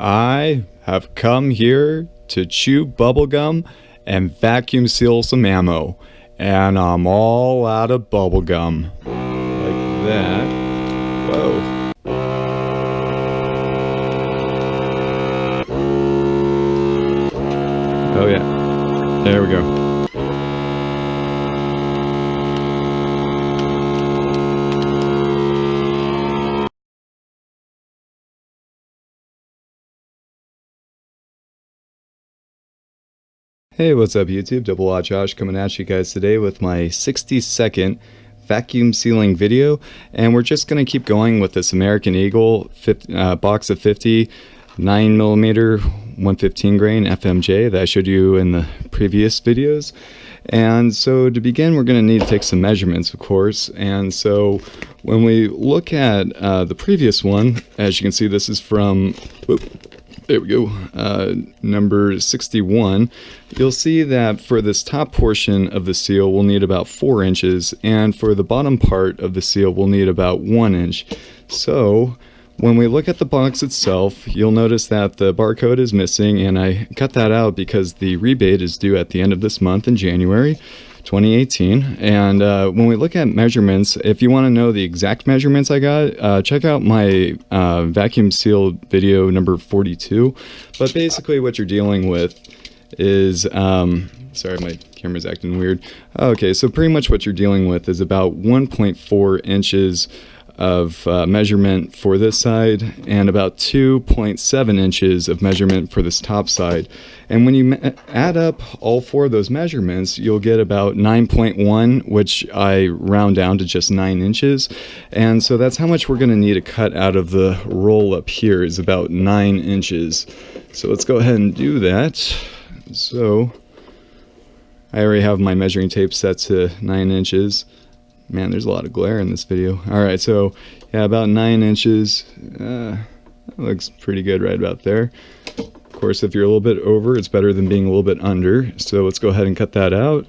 I have come here to chew bubblegum and vacuum seal some ammo, and I'm all out of bubblegum. Like that. Whoa. Oh yeah. There we go. Hey, what's up YouTube? Double Watch Josh coming at you guys today with my 60-second vacuum sealing video, and we're just going to keep going with this American Eagle box of 50 9mm 115 grain FMJ that I showed you in the previous videos. And so to begin, we're going to need to take some measurements, of course. And so when we look at the previous one, as you can see, this is from there we go, number 61. You'll see that for this top portion of the seal, we'll need about 4 inches, and for the bottom part of the seal, we'll need about 1 inch. So when we look at the box itself, you'll notice that the barcode is missing, and I cut that out because the rebate is due at the end of this month in January 2018. And when we look at measurements, if you want to know the exact measurements I got, check out my vacuum seal video number 42. But basically what you're dealing with is sorry, my camera's acting weird. Okay, so pretty much what you're dealing with is about 1.4 inches of measurement for this side and about 2.7 inches of measurement for this top side. And when you add up all 4 of those measurements, you'll get about 9.1, which I round down to just 9 inches. And so that's how much we're going to need to cut out of the roll up here, is about 9 inches. So let's go ahead and do that. So I already have my measuring tape set to 9 inches. Man, there's a lot of glare in this video. Alright, so yeah, about 9 inches. That looks pretty good right about there. Of course, if you're a little bit over, it's better than being a little bit under. So let's go ahead and cut that out.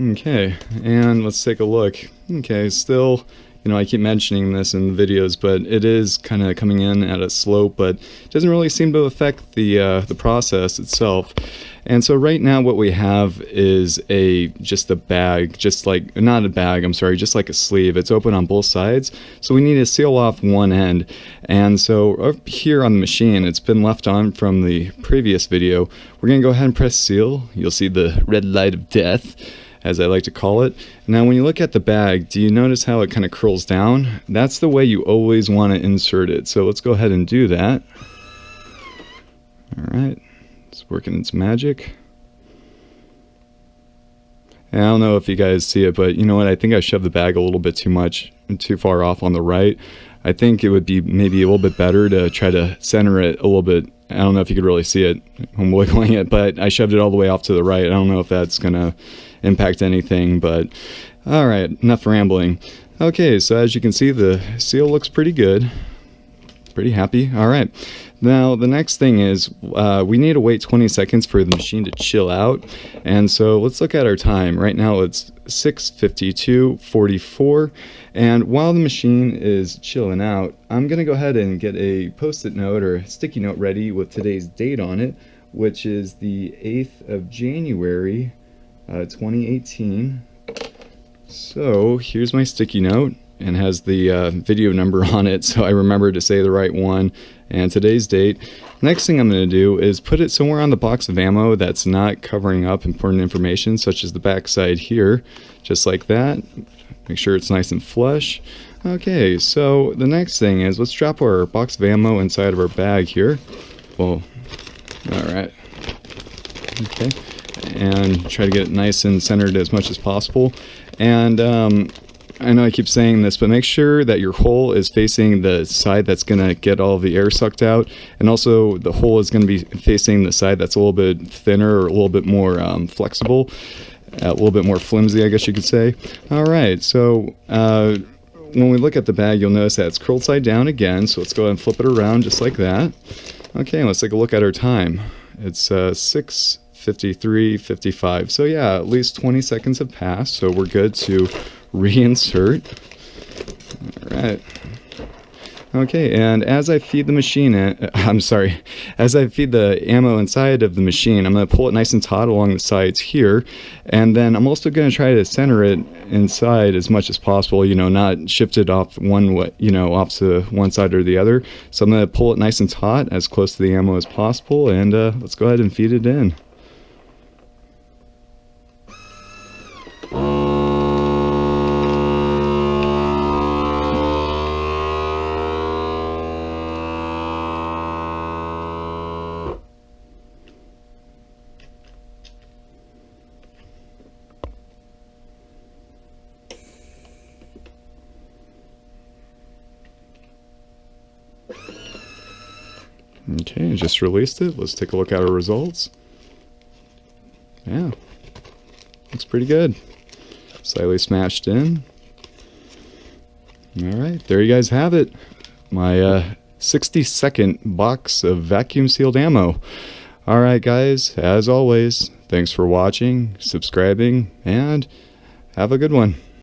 Okay, and let's take a look. Okay, still, you know, I keep mentioning this in the videos, but it is kind of coming in at a slope, but it doesn't really seem to affect the process itself. And so right now what we have is just a bag, just like, not a bag, I'm sorry, just like a sleeve. It's open on both sides. So we need to seal off one end. And so up here on the machine, it's been left on from the previous video. We're gonna go ahead and press seal. You'll see the red light of death, as I like to call it. Now when you look at the bag, do you notice how it kind of curls down? That's the way you always want to insert it. So let's go ahead and do that. Alright, it's working its magic. And I don't know if you guys see it, but you know what, I think I shoved the bag a little bit too far off on the right. I think it would be maybe a little bit better to try to center it a little bit. I don't know if you could really see it when wiggling it, but I shoved it all the way off to the right. I don't know if that's gonna impact anything, but all right, enough rambling. Okay, so as you can see, the seal looks pretty good. Pretty happy. All right, now the next thing is we need to wait 20 seconds for the machine to chill out. And so let's look at our time. Right now it's 6:52:44, and while the machine is chilling out, I'm gonna go ahead and get a post-it note or sticky note ready with today's date on it, which is the 8th of January 2018. So here's my sticky note, and has the video number on it, so I remember to say the right one and today's date. Next thing I'm going to do is put it somewhere on the box of ammo that's not covering up important information, such as the back side here, just like that. Make sure it's nice and flush. Okay, so the next thing is let's drop our box of ammo inside of our bag here. Well, alright. Okay, and try to get it nice and centered as much as possible. And I know I keep saying this, but make sure that your hole is facing the side that's going to get all the air sucked out, and also the hole is going to be facing the side that's a little bit thinner or a little bit more flexible, a little bit more flimsy, I guess you could say. Alright, so when we look at the bag, you'll notice that it's curled side down again, so let's go ahead and flip it around just like that. Okay, let's take a look at our time. It's 6:53:55. So yeah, at least 20 seconds have passed, so we're good to reinsert. Alright. Okay, and as I feed the machine, as I feed the ammo inside of the machine, I'm going to pull it nice and taut along the sides here, and then I'm also going to try to center it inside as much as possible, you know, not shift it off one way, you know, off to one side or the other. So I'm going to pull it nice and taut as close to the ammo as possible, and let's go ahead and feed it in. Okay, just released it. Let's take a look at our results. Yeah, looks pretty good. Slightly smashed in. Alright, there you guys have it. My 60-second box of vacuum sealed ammo. Alright guys, as always, thanks for watching, subscribing, and have a good one.